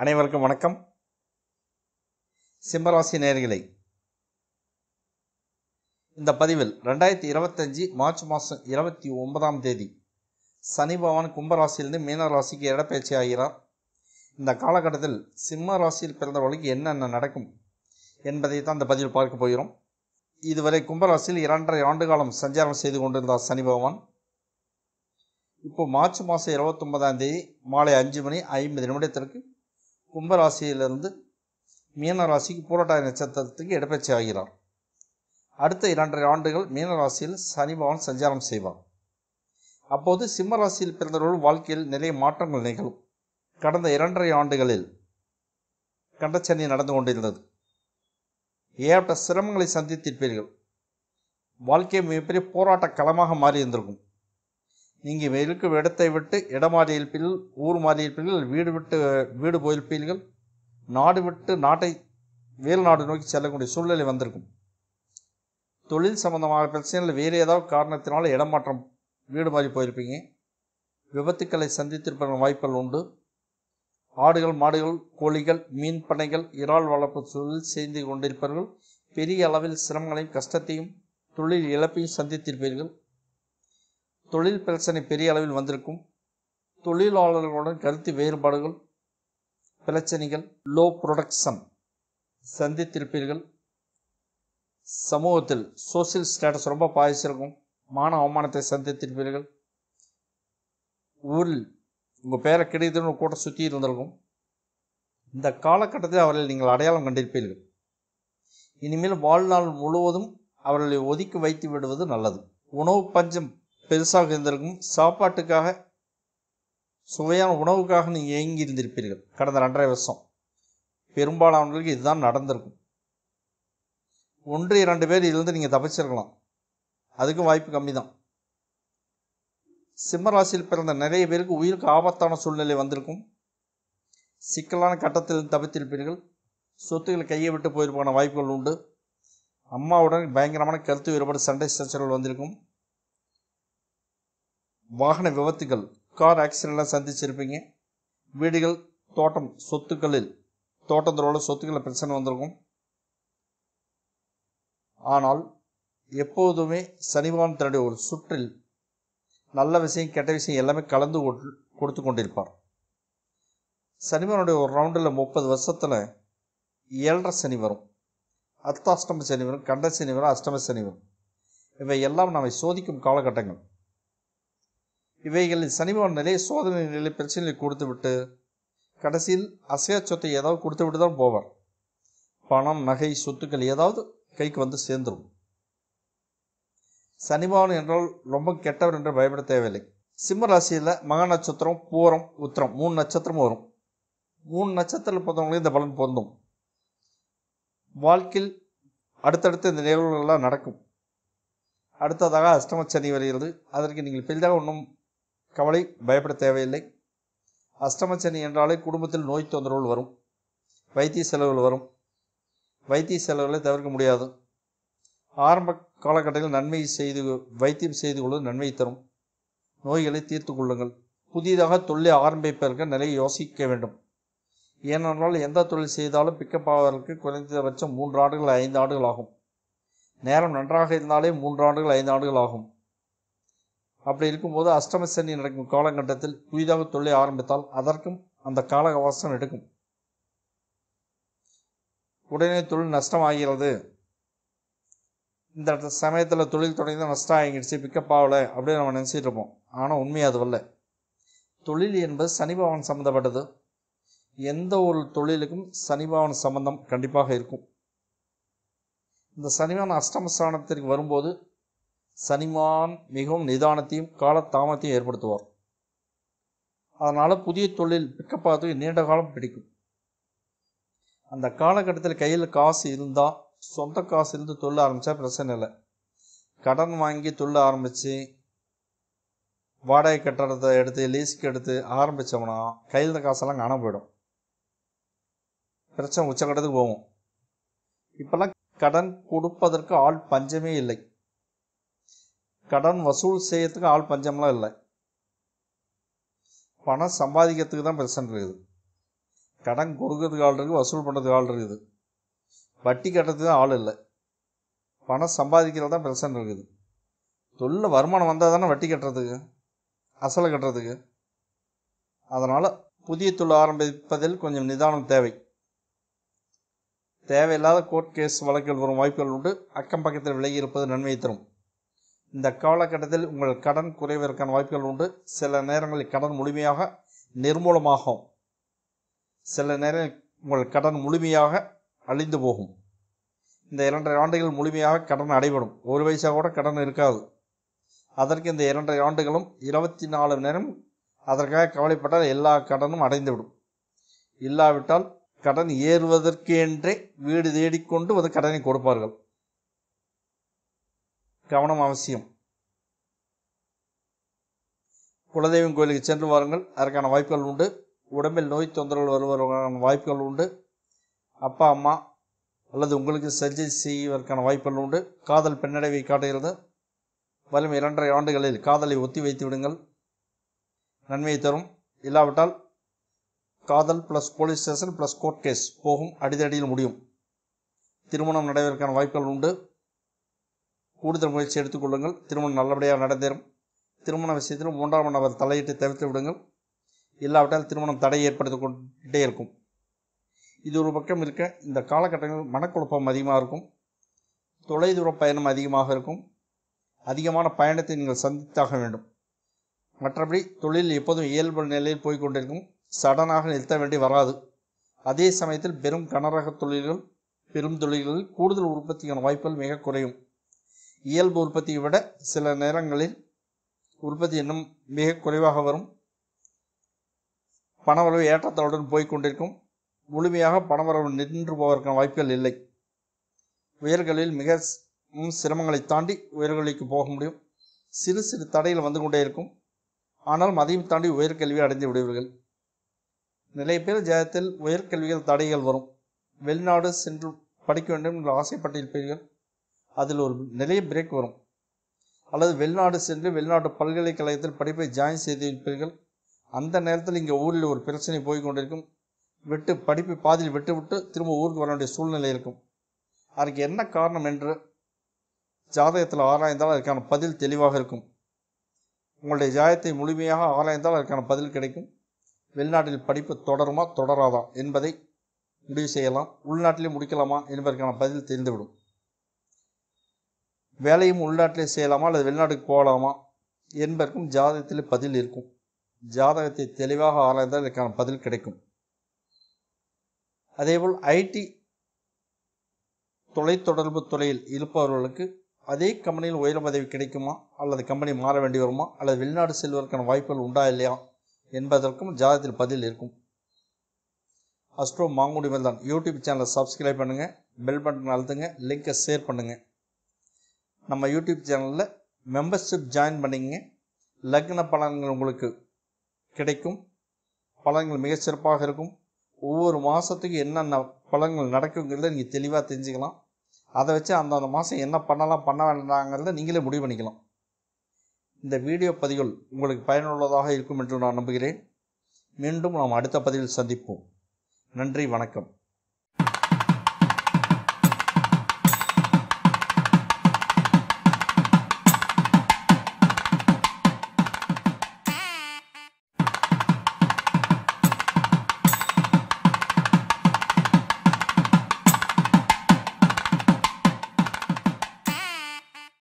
அனைவருக்கும் வணக்கம். சிம்மராசி நேயர்களே, இந்த பதிவில் 2025 மார்ச் மாதம் 29ஆம் தேதி சனி பகவான் கும்பராசியிலிருந்து மீன ராசிக்கு இடப்பெயர்ச்சி ஆகிறார். இந்த காலகட்டத்தில் சிம்ம ராசியில் பிறந்தவர்களுக்கு என்னென்ன நடக்கும் என்பதை தான் இந்த பதிவில் பார்க்க போகிறோம். இதுவரை கும்பராசியில் 2.5 ஆண்டு காலம் சஞ்சாரம் செய்து கொண்டிருந்தார் சனி பகவான். இப்போ மார்ச் மாதம் 29ஆம் தேதி மாலை 5:50 கும்பராசியிலிருந்து மீன ராசிக்கு பூரட்டாதி நட்சத்திரத்துக்கு இடப்பெயர்ச்சி ஆகிறார். அடுத்த 2.5 ஆண்டுகள் மீன ராசியில் சனி பகவான் சஞ்சாரம் செய்வார். அப்போது சிம்ம ராசியில் பிறந்தவர்கள் வாழ்க்கையில் நிறைய மாற்றங்கள் நிகழும். கடந்த 2.5 ஆண்டுகளில் கண்டச்சனி நடந்து கொண்டிருந்தது. ஏற்பட்ட சிரமங்களை சந்தித்திருப்பீர்கள். வாழ்க்கை மிகப்பெரிய போராட்ட களமாக மாறி இருந்திருக்கும். நீங்கள் இருக்கும் இடத்தை விட்டு இடம் மாறி இருப்பீர்கள், ஊர் மாறி இருப்பீர்கள், வீடு விட்டு வீடு போயிருப்பீர்கள், நாடு விட்டு நாட்டை வேறு நாடு நோக்கி செல்லக்கூடிய சூழ்நிலை வந்திருக்கும். தொழில் சம்பந்தமான பிரச்சனைகள் வேறு ஏதாவது காரணத்தினால இடமாற்றம் வீடு மாறி போயிருப்பீங்க. விபத்துக்களை சந்தித்திருப்ப வாய்ப்புகள் உண்டு. ஆடுகள், மாடுகள், கோழிகள், மீன் பண்ணைகள், இறால் வளர்ப்பு தொழில் செய்து கொண்டிருப்பவர்கள் பெரிய அளவில் சிரமங்களையும் கஷ்டத்தையும் தொழில் இழப்பையும் சந்தித்திருப்பீர்கள். தொழில் பிரச்சனை பெரிய அளவில் வந்திருக்கும். தொழிலாளர்களுடன் கருத்து வேறுபாடுகள், பிரச்சனைகள், லோ ப்ரொடக்ஷன் சந்தித்திருப்பீர்கள். சமூகத்தில் சோசியல் ஸ்டேட்டஸ் ரொம்ப பாதிச்சிருக்கும். மான அவமானத்தை சந்தித்திருப்பீர்கள். ஊரில் உங்கள் பேரை கிடைத்ததுன்னு கூட்டம் சுற்றி இருந்திருக்கும். இந்த காலகட்டத்தில் அவர்களை நீங்கள் அடையாளம் கண்டிருப்பீர்கள். இனிமேல் வாழ்நாள் முழுவதும் அவர்களை ஒதுக்கி வைத்து விடுவது நல்லது. உணவு பஞ்சம் பெருசாக இருந்திருக்கும். சாப்பாட்டுக்காக, சுவையான உணவுக்காக நீங்கள் ஏங்கி இருந்திருப்பீர்கள். கடந்த 2.5 வருஷம் பெரும்பாலானவர்களுக்கு இதுதான் நடந்திருக்கும். 1-2 பேர் இருந்து நீங்கள் தப்பிச்சிருக்கலாம். அதுக்கும் வாய்ப்பு கம்மி தான். சிம்ம ராசியில் பிறந்த நிறைய பேருக்கு உயிருக்கு ஆபத்தான சூழ்நிலை வந்திருக்கும். சிக்கலான கட்டத்தில் தப்பித்திருப்பீர்கள். சொத்துக்களை கையை விட்டு போயிருப்பான வாய்ப்புகள் உண்டு. அம்மாவுடன் பயங்கரமான கருத்து வேறுபாடு, சண்டை சச்சரவுகள் வந்திருக்கும். வாகன விபத்துகள், கார் ஆக்சிடென்ட்லாம் சந்திச்சிருப்பீங்க. வீடுகள், தோட்டம், சொத்துக்களில் தோட்டத்தோட சொத்துக்களில் பிரச்சனை வந்திருக்கும். ஆனால் எப்போதுமே சனிபகவான் தன்னுடைய ஒரு சுற்றில் நல்ல விஷயம், கெட்ட விஷயம் எல்லாமே கலந்து கொடுத்து கொண்டிருப்பார். சனிபகவானுடைய ஒரு ரவுண்டில் 30 வருஷத்தில் 7.5 சனி வரும், அர்த்தாஷ்டம சனி வரும், கண்ட சனி வரும், அஷ்டம சனி வரும். இவை எல்லாம் நம்மை சோதிக்கும் காலகட்டங்கள். இவைகளில் சனிபகவான் நிறைய சோதனை நிலை பிரச்சனைகளை கொடுத்து விட்டு கடைசியில் அசையா சொத்தை ஏதாவது கொடுத்து விட்டு தான் போவார். பணம், நகை, சொத்துக்கள் ஏதாவது கைக்கு வந்து சேர்ந்துடும். சனிபகவான் என்றால் ரொம்ப கெட்டவர் என்று பயப்பட தேவையில்லை. சிம்ம ராசியில் மகா நட்சத்திரம், பூரம், உத்திரம் 3 நட்சத்திரமும் வரும். 3 நட்சத்திரத்தில் பார்த்தவங்களே இந்த பலன் பொருந்தும். வாழ்க்கையில் அடுத்தடுத்து இந்த நிகழ்வுகள்லாம் நடக்கும். அடுத்ததாக அஷ்டம சனி வருகிறது. அதற்கு நீங்கள் பெரிதாக ஒன்றும் கவலை, பயப்பட தேவையில்லை. அஷ்டம சனி என்றாலே குடும்பத்தில் நோய் தொந்தரவுகள் வரும், வைத்திய செலவுகள் வரும். வைத்திய செலவுகளை தவிர்க்க முடியாது. ஆரம்ப காலகட்டத்தில் வைத்தியம் செய்து கொள்வது நன்மை தரும். நோய்களை தீர்த்து கொள்ளுங்கள். புதிதாக தொழிலை ஆரம்பிப்பதற்கு நிறைய யோசிக்க வேண்டும். ஏனென்றால் எந்த தொழில் செய்தாலும் பிக்கப் ஆவதற்கு குறைந்தபட்சம் 3 ஆண்டுகள் 5 ஆண்டுகள் ஆகும். நேரம் நன்றாக இருந்தாலே 3 ஆண்டுகள் 5 ஆண்டுகள் ஆகும். அப்படி இருக்கும்போது அஷ்டம சனி நடக்கும் காலகட்டத்தில் புதிதாக தொழிலை ஆரம்பித்தால் அதற்கும் அந்த கால அவகாசம் எடுக்கும். உடனே தொழில் நஷ்டம் ஆகிறது, இந்த சமயத்தில் தொழில் தொடங்கி நஷ்டம் ஆகிடுச்சு, பிக்கப் ஆகலை அப்படின்னு நம்ம நினச்சிட்டு இருப்போம். ஆனால் உண்மை அதுவல்ல. தொழில் என்பது சனிபகவான் சம்மந்தப்பட்டது. எந்த ஒரு தொழிலுக்கும் சனிபகவான் சம்பந்தம் கண்டிப்பாக இருக்கும். இந்த சனிபகவான் அஷ்டம ஸ்தானத்திற்கு வரும்போது சனிமான் மிகவும் நிதானத்தையும் காலதாமத்தையும் ஏற்படுத்துவார். அதனால் புதிய தொழில் பிக்கப் ஆகிறதுக்கு நீண்ட காலம் பிடிக்கும். அந்த காலகட்டத்தில் கையில் காசு இருந்தால், சொந்த காசு இருந்து தொழில் ஆரம்பித்தா பிரச்சனை இல்லை. கடன் வாங்கி தொழில் ஆரம்பித்து வாடகை கட்டடத்தை எடுத்து லீஸுக்கு எடுத்து ஆரம்பித்தோம்னா கையில் இருந்த காசெல்லாம் காண போயிடும். பிரச்சனை உச்சக்கட்டத்துக்கு போகும். இப்போல்லாம் கடன் கொடுப்பதற்கு ஆள் பஞ்சமே இல்லை. கடன் வசூல் செய்யறதுக்கு ஆள் பஞ்சம்லாம் இல்லை. பணம் சம்பாதிக்கிறதுக்கு தான் பிரச்சனை இருக்குது. கடன் கொடுக்கறதுக்கு ஆள் இருக்குது, வசூல் பண்ணுறதுக்கு ஆள் இருக்குது. வட்டி கட்டுறதுக்கு தான் ஆள் இல்லை. பணம் சம்பாதிக்கிறது தான் பிரச்சனை இருக்குது. தொழில் வருமானம் வந்தால் தானே வட்டி கட்டுறதுக்கு, அசலை கட்டுறதுக்கு. அதனால் புதிய தொழில் ஆரம்பிப்பதில் கொஞ்சம் நிதானம் தேவை. தேவையில்லாத கோர்ட் கேஸ் வழக்குகள் வரும் வாய்ப்புகள் உண்டு. அக்கம் பக்கத்தில் விலகி இருப்பது நன்மையை தரும். இந்த காலகட்டத்தில் உங்கள் கடன் குறைவதற்கான வாய்ப்புகள் உண்டு. சில நேரங்களில் கடன் முழுமையாக நிர்மூலமாகும். சில நேரங்களில் உங்கள் கடன் முழுமையாக அழிந்து போகும். இந்த 2.5 ஆண்டுகள் முழுமையாக கடன் அடைபடும். ஒரு வயசாக கூட கடன் இருக்காது. அதற்கு இந்த 2.5 ஆண்டுகளும் 24 மணி நேரம் அதற்காக கவலைப்பட்டால் எல்லா கடனும் அடைந்துவிடும். இல்லாவிட்டால் கடன் ஏறுவதற்கு என்றே வீடு தேடிக்கொண்டு வந்து கடனை கொடுப்பார்கள். கவனம் அவசியம். குலதெய்வம் கோயிலுக்கு சென்று வாருங்கள், அதற்கான வாய்ப்புகள் உண்டு. உடம்பில் நோய் தொந்தரவுகள் வருவதற்கான வாய்ப்புகள் உண்டு. அப்பா அம்மா அல்லது உங்களுக்கு சர்ஜரி செய்வதற்கான வாய்ப்புகள் உண்டு. காதல் பின்னடைவை காட்டுகிறது. வரும் 2.5 ஆண்டுகளில் காதலை ஒத்தி வைத்து விடுங்கள், நன்மையை தரும். இல்லாவிட்டால் காதல் plus police station plus court case போகும், அடிதடியில் முடியும். திருமணம் நடைபெறுவதற்கான வாய்ப்புகள் உண்டு. கூடுதல் முயற்சி எடுத்துக்கொள்ளுங்கள், திருமணம் நல்லபடியாக நடந்தேறும். திருமண விஷயத்தில் 3ஆம் நபர் தலையிட்டு தவிர்த்து விடுங்கள். இல்லாவிட்டால் திருமணம் தடை ஏற்படுத்தி கொண்டே இருக்கும். இது ஒரு பக்கம் இருக்க, இந்த காலகட்டங்களில் மனக்குழப்பம் அதிகமாக இருக்கும். தொலைதூர பயணம் அதிகமாக இருக்கும். அதிகமான பயணத்தை நீங்கள் சந்தித்தாக வேண்டும். மற்றபடி தொழில் எப்போதும் இயல்பு நிலையில் போய்கொண்டிருக்கும். சடனாக நிறுத்த வேண்டி வராது. அதே சமயத்தில் பெரும் கனரக தொழில்கள், பெரும் தொழில்களில் கூடுதல் உற்பத்திக்கான வாய்ப்புகள் மிக குறையும். இயல்பு உற்பத்தியை விட சில நேரங்களில் உற்பத்தி இன்னும் மிக குறைவாக வரும். பணவரவு ஏற்றத்தாழ்வுடன் போய்கொண்டிருக்கும். முழுமையாக பணவரவு நின்று போவதற்கான வாய்ப்புகள் இல்லை. உயர்கல்வியில் மிக சிரமங்களை தாண்டி உயர்கல்விக்கு போக முடியும். சிறு சிறு தடைகள் வந்து கொண்டே இருக்கும். ஆனால் அதையும் தாண்டி உயர்கல்வியை அடைந்து விடுவீர்கள். நிறைய பேர் ஜாதகத்தில் உயர்கல்விகள் தடைகள் வரும். வெளிநாடு சென்று படிக்க வேண்டும் என்று ஆசைப்பட்டிருப்பீர்கள். அதில் ஒரு நிறைய பிரேக் வரும். அல்லது வெளிநாடு சென்று வெளிநாட்டு பல்கலைக்கழகத்தில் படிப்பை ஜாயின் செய்திருப்பீர்கள். அந்த நேரத்தில் இங்கே ஊரில் ஒரு பிரச்சனை போய்கொண்டிருக்கும். படிப்பை பாதியில் விட்டு திரும்ப ஊருக்கு வர வேண்டிய சூழ்நிலை இருக்கும். அதற்கு என்ன காரணம் என்று ஜாதகத்தில் ஆராய்ந்தால் அதற்கான பதில் தெளிவாக இருக்கும். உங்களுடைய ஜாதகத்தை முழுமையாக ஆராய்ந்தால் அதற்கான பதில் கிடைக்கும். வெளிநாட்டில் படிப்பு தொடருமா தொடராதா என்பதை முடிவு செய்யலாம். உள்நாட்டிலே முடிக்கலாமா என்பதற்கான பதில் தெரிந்துவிடும். வேலையும் உள்நாட்டிலே செய்யலாமா அல்லது வெளிநாட்டுக்கு போகலாமா என்பதற்கும் ஜாதகத்திலே பதில் இருக்கும். ஜாதகத்தை தெளிவாக ஆராய்ந்தால் இதற்கான பதில் கிடைக்கும். அதேபோல் ஐடி தொலைத்தொடர்பு துறையில் இருப்பவர்களுக்கு அதே கம்பெனியில் உயர் பதவி கிடைக்குமா அல்லது கம்பெனி மாற வேண்டி வருமா அல்லது வெளிநாடு செல்வதற்கான வாய்ப்புகள் உண்டா இல்லையா என்பதற்கும் ஜாதகத்தில் பதில் இருக்கும். அஸ்ட்ரோ மாங்குடி தான் யூடியூப் சேனலை சப்ஸ்கிரைப் பண்ணுங்கள், பெல் பட்டன் அழுத்துங்க, லிங்கை ஷேர் பண்ணுங்கள். நம்ம யூடியூப் சேனலில் மெம்பர்ஷிப் ஜாயின் பண்ணிங்க. லக்ன பலன்கள் உங்களுக்கு கிடைக்கும். பலன்கள் மிக சிறப்பாக இருக்கும். ஒவ்வொரு மாதத்துக்கு என்னென்ன பலன்கள் நடக்குங்கிறத நீங்கள் தெளிவாக தெரிஞ்சுக்கலாம். அதை வச்சு அந்தந்த மாதம் என்ன பண்ணலாம் பண்ண வேண்டாங்கிறத நீங்களே முடிவு பண்ணிக்கலாம். இந்த வீடியோ பதிவுகள் உங்களுக்கு பயனுள்ளதாக இருக்கும் என்று நான் நம்புகிறேன். மீண்டும் நாம் அடுத்த பதிவில் சந்திப்போம். நன்றி, வணக்கம்.